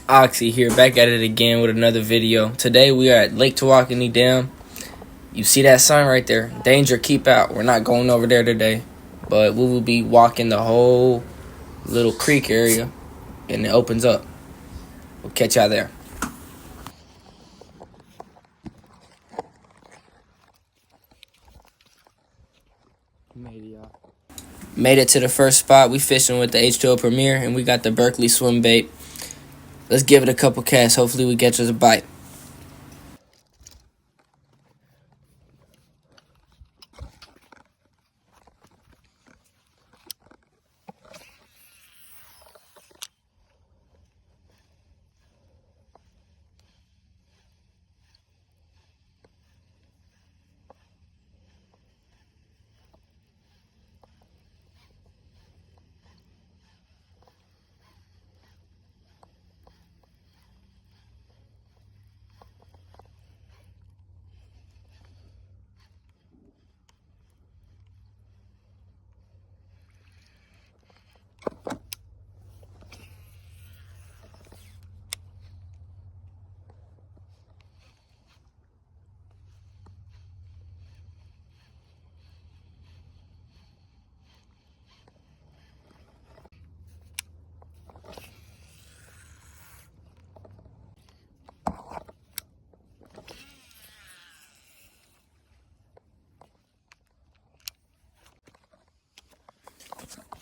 Oxy here, back at it again with another video. Today we are at Lake Tawakoni Dam. You see that sign right there? Danger, keep out. We're not going over there today, but we will be walking the whole little creek area, and it opens up. We'll catch y'all there. Made it to the first spot. We fishing with the H2O Premier, and we got the Berkeley swim bait. Let's give it a couple casts. Hopefully we catch us a bite.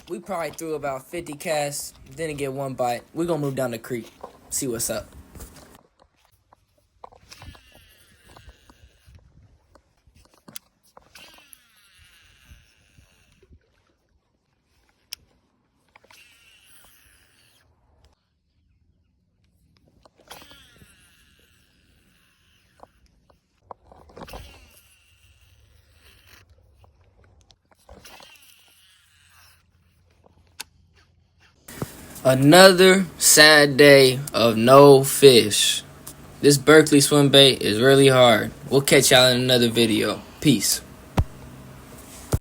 We probably threw about 50 casts, didn't get one bite. We're gonna move down the creek, see what's up. Another sad day of no fish. This Berkeley swim bait is really hard. We'll catch y'all in another video. Peace.